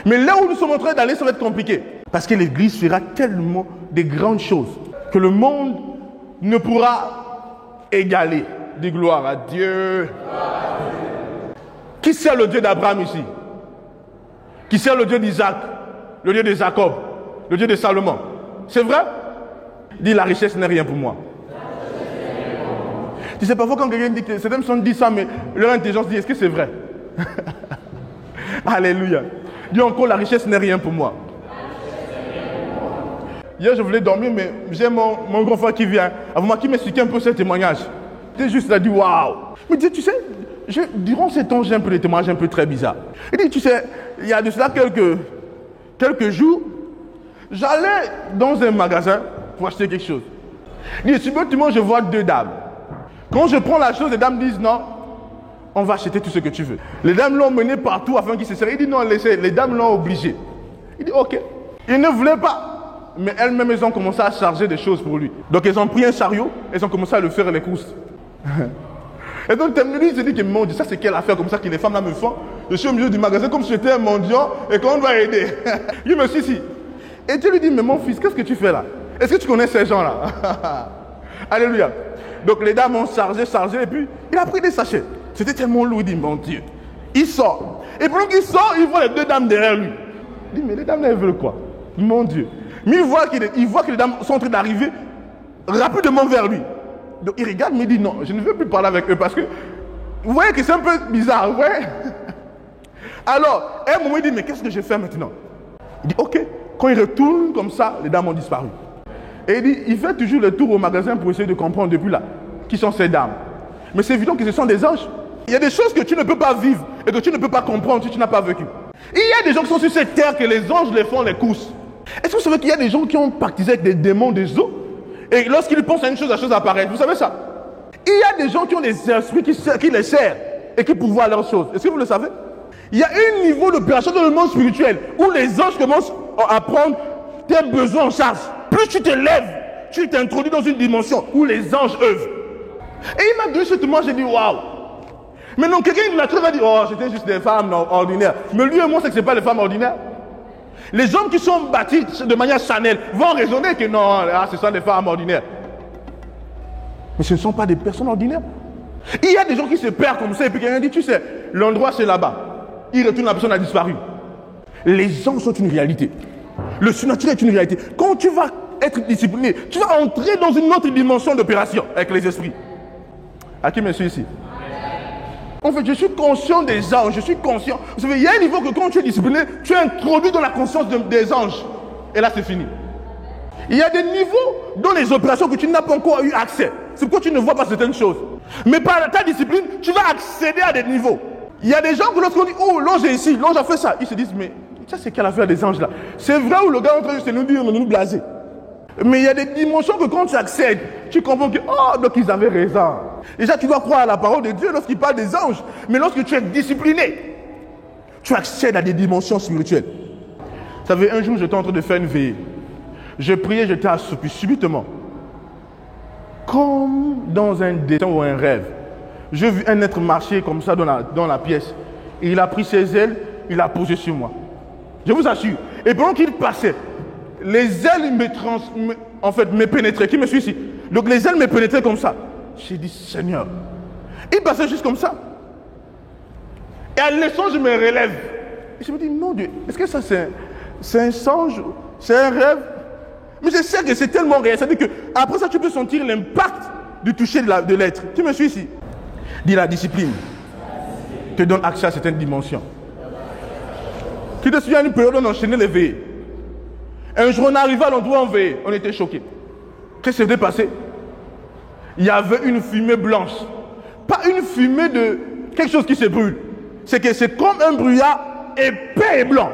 Mais là où nous sommes en train d'aller, ça va être compliqué. Parce que l'Église fera tellement de grandes choses que le monde ne pourra égaler. Dis gloire à Dieu. Qui sert le Dieu d'Abraham ici? Qui sert le Dieu d'Isaac? Le Dieu de Jacob? Le Dieu de Salomon? C'est vrai? Dis, la richesse n'est rien pour moi. Tu sais, parfois quand quelqu'un dit que certaines personnes disent ça, mais leur intelligence dit, est-ce que c'est vrai? Alléluia. Dis encore, la richesse n'est rien pour moi. Hier, je voulais dormir, mais j'ai mon grand frère qui vient. Avant moi, qui m'expliquait un peu ce témoignage. J'ai juste là dit, waouh. Mais tu sais, durant ces temps, j'ai un peu des témoignages un peu très bizarres. Il dit, tu sais, il y a de cela quelques jours, j'allais dans un magasin pour acheter quelque chose. Et subitement, je vois deux dames. Quand je prends la chose, les dames disent non, on va acheter tout ce que tu veux. Les dames l'ont mené partout afin qu'il se serre. Il dit non, laissez. Les dames l'ont obligé. Il dit ok. Il ne voulait pas. Mais elles-mêmes, elles ont commencé à charger des choses pour lui. Donc, elles ont pris un chariot, elles ont commencé à le faire les courses. Et donc, lui, il se dit que mon Dieu, ça c'est quelle affaire comme ça que les femmes là me font. Je suis au milieu du magasin comme si j'étais un mendiant et qu'on doit aider. Il me suis ici. Et Dieu lui dit, mais mon fils, qu'est-ce que tu fais là? Est-ce que tu connais ces gens-là? Alléluia. Donc les dames ont chargé, et puis il a pris des sachets. C'était tellement lourd, il dit, mon Dieu. Il sort. Et pendant qu'il sort, il voit les deux dames derrière lui. Il dit, mais les dames là, elles veulent quoi? Mon Dieu. Mais il voit que les dames sont en train d'arriver rapidement vers lui. Donc il regarde, mais il dit, non, je ne veux plus parler avec eux parce que, vous voyez que c'est un peu bizarre, vous voyez? Alors, à un moment, il dit, mais qu'est-ce que je fais maintenant? Il dit, ok. Quand il retourne comme ça, les dames ont disparu. Et il dit, il fait toujours le tour au magasin pour essayer de comprendre depuis là qui sont ces dames. Mais c'est évident que ce sont des anges. Il y a des choses que tu ne peux pas vivre et que tu ne peux pas comprendre si tu n'as pas vécu. Il y a des gens qui sont sur cette terre que les anges les font les courses. Est-ce que vous savez qu'il y a des gens qui ont pactisé avec des démons des eaux et lorsqu'ils pensent à une chose, la chose apparaît? Vous savez ça? Il y a des gens qui ont des esprits qui les servent et qui pourvoient leurs choses. Est-ce que vous le savez? Il y a un niveau d'opération dans le monde spirituel où les anges commencent à prendre tes besoins en charge. Plus tu te lèves, tu t'introduis dans une dimension où les anges œuvrent. Et il m'a donné ce témoin, j'ai dit waouh. Mais non, quelqu'un de naturel va dire oh, c'était juste des femmes ordinaires. Mais lui et moi, c'est que ce n'est pas les femmes ordinaires. Les hommes qui sont bâtis de manière charnelle vont raisonner que non, ce sont des femmes ordinaires. Mais ce ne sont pas des personnes ordinaires. Il y a des gens qui se perdent comme ça et puis quelqu'un dit tu sais, l'endroit c'est là-bas. Il retourne, la personne a disparu. Les anges sont une réalité. Le surnaturel est une réalité. Quand tu vas être discipliné, tu vas entrer dans une autre dimension d'opération avec les esprits. À qui me suit ici? En fait, je suis conscient des anges, je suis conscient. Vous savez, il y a un niveau que quand tu es discipliné, tu es introduit dans la conscience des anges. Et là, c'est fini. Il y a des niveaux dans les opérations que tu n'as pas encore eu accès. C'est pourquoi tu ne vois pas certaines choses. Mais par ta discipline, tu vas accéder à des niveaux. Il y a des gens que lorsqu'on dit, oh, l'ange est ici, l'ange a fait ça, ils se disent, mais ça c'est quelle affaire des anges là? C'est vrai où le gars est en train de nous dire, de nous blaser. Mais il y a des dimensions que quand tu accèdes, tu comprends que, oh, donc ils avaient raison. Déjà, tu dois croire à la parole de Dieu lorsqu'il parle des anges. Mais lorsque tu es discipliné, tu accèdes à des dimensions spirituelles. Vous savez, un jour, j'étais en train de faire une veillée. Je priais, j'étais assoupi subitement. Comme dans un dessin ou un rêve. J'ai vu un être marcher comme ça dans la pièce. Et il a pris ses ailes, il a posé sur moi. Je vous assure. Et pendant qu'il passait, les ailes me pénétraient. Qui me suit ici? Donc les ailes me pénétraient comme ça. J'ai dit, Seigneur. Il passait juste comme ça. Et à l'instant, je me relève. Et je me dis, mon Dieu, est-ce que ça c'est un songe? C'est un rêve? Mais je sais que c'est tellement réel. C'est-à-dire qu'après ça, tu peux sentir l'impact du toucher de l'être. Qui me suit ici? Dis la discipline te donne accès à certaines dimensions. Tu te souviens d'une période où on enchaînait les veillées. Un jour on arrivait à l'endroit où on veillait, on était choqués. Qu'est-ce qui s'était passé? Il y avait une fumée blanche. Pas une fumée de quelque chose qui se brûle. C'est que c'est comme un brouillard épais et blanc.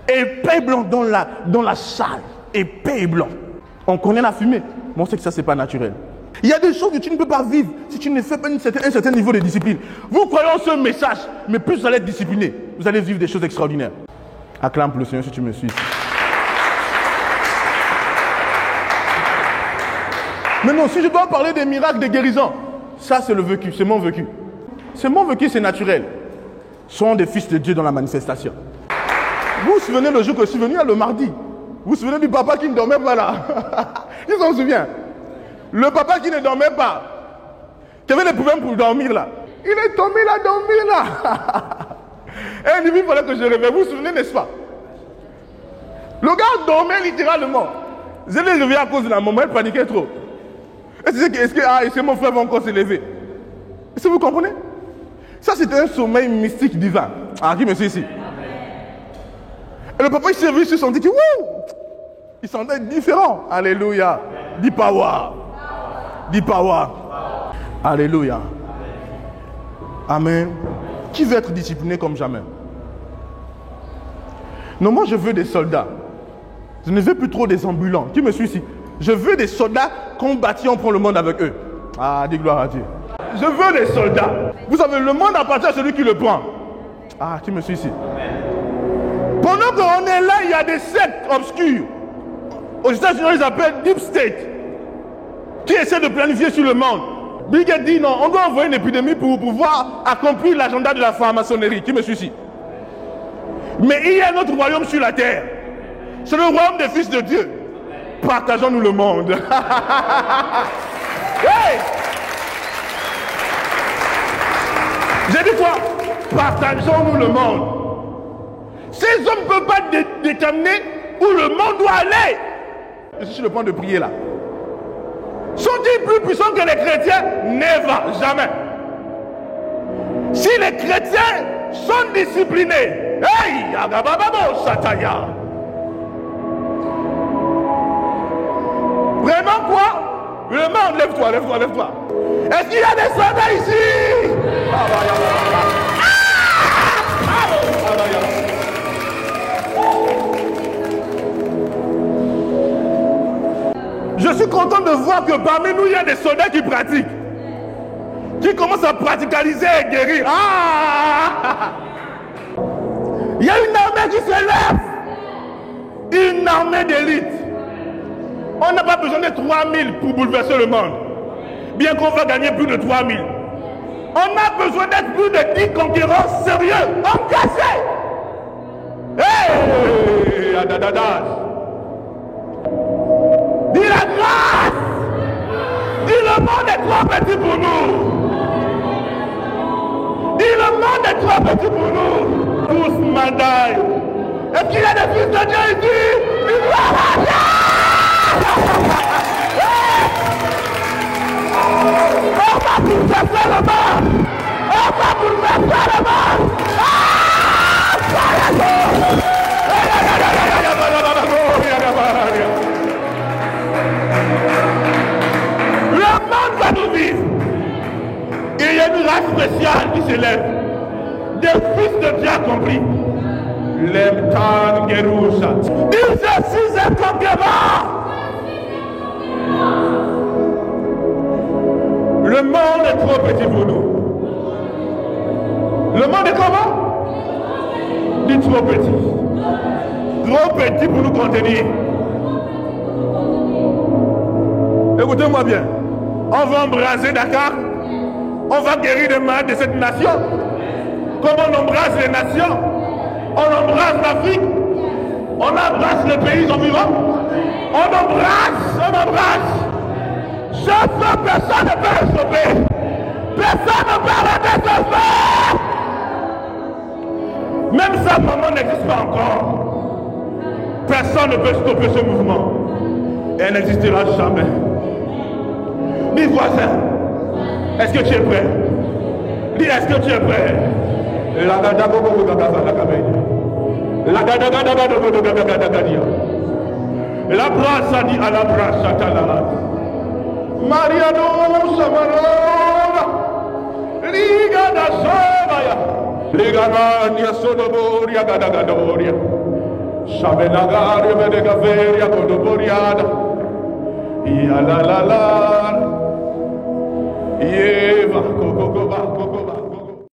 Épais et blanc dans la salle. Épais et blanc. On connaît la fumée, mais on sait que ça c'est pas naturel. Il y a des choses que tu ne peux pas vivre si tu ne fais pas un certain niveau de discipline. Vous croyez en ce message, mais plus vous allez être discipliné, vous allez vivre des choses extraordinaires. Acclame pour le Seigneur si tu me suis. Maintenant, si je dois parler des miracles, des guérisons, ça c'est le vécu, c'est mon vécu. C'est mon vécu, c'est naturel. Sont des fils de Dieu dans la manifestation. Vous vous souvenez le jour que je suis venu, le mardi. Vous vous souvenez du papa qui ne dormait pas là? Qui s'en souvient? Le papa qui ne dormait pas, qui avait des problèmes pour dormir là, il est tombé là, dormir là. Et il fallait que je réveille. Vous vous souvenez, n'est-ce pas? Le gars dormait littéralement. Je l'ai réveillé à cause de la maman, elle paniquait trop. Est-ce que mon frère va encore se lever? Est-ce que vous comprenez? Ça, c'était un sommeil mystique divin. Ah, qui me suit ici? Et le papa, il s'est réveillé, il se sentit que, wouh! Il sentait différent. Alléluia. Dis power. Dis power. Alléluia. Amen. Qui veut être discipliné comme jamais? Non, moi je veux des soldats. Je ne veux plus trop des ambulants. Qui me suit ici? Je veux des soldats combattants pour le monde avec eux. Ah, dis gloire à Dieu. Je veux des soldats. Vous savez, le monde appartient à celui qui le prend. Ah, qui me suit ici? Pendant qu'on est là, il y a des sectes obscures. Aux États-Unis, ils appellent Deep State, qui essaient de planifier sur le monde. Bill Gates dit non, on doit envoyer une épidémie pour pouvoir accomplir l'agenda de la franc-maçonnerie. Qui me suit ici? Mais il y a un autre royaume sur la terre. C'est le royaume des fils de Dieu. Partageons-nous le monde. Hey! J'ai dit quoi? Partageons-nous le monde. Ces hommes ne peuvent pas déterminer où le monde doit aller. Je suis sur le point de prier là. Sont-ils plus puissants que les chrétiens? Never, jamais. Si les chrétiens sont disciplinés, hey, agabababo, sataya. Vraiment quoi? Le monde, lève-toi, lève-toi, lève-toi. Est-ce qu'il y a des soldats ici? Je suis content de voir que parmi nous, il y a des soldats qui pratiquent. Qui commencent à praticaliser et guérir. Ah! Il y a une armée qui s'élève. Une armée d'élite. On n'a pas besoin de 3000 pour bouleverser le monde. Bien qu'on va gagner plus de 3000. On a besoin d'être plus de 10 conquérants sérieux, engagés. Hey! Dis la grâce. Dis le monde est trop petit pour nous. Dis le monde est trop petit pour nous. Tous mandailles. Est-ce qu'il y a des fils de Dieu ici? Il va la on va bouleverser le monde. On va bouleverser le monde. Le monde va nous vivre. Il y a une race spéciale qui s'élève. Des fils de Dieu accomplis. L'Emtan Gerusha. Dis je suis un conquérant. Le monde est trop petit pour nous. Le monde est comment? Dis trop petit. Trop petit pour nous contenir. Écoutez-moi bien. On va embraser Dakar. On va guérir les malades de cette nation. Comme on embrasse les nations. On embrasse l'Afrique. On embrasse les pays environs. On embrasse. Je fais, personne ne peut le stopper. Personne ne peut arrêter ce feu. Même sa maman n'existe pas encore. Personne ne peut stopper ce mouvement. Et elle n'existera jamais. Dis voisin, est-ce que tu es prêt? Dis, est-ce que tu es prêt? La brasse dit à la brasse à Mariano Samarona Liga da Sabaya Liga Mania Sonoboria Gadagadoria Sabenagaria Medegaveria Codoboriada Ia la la la Eva Cococoba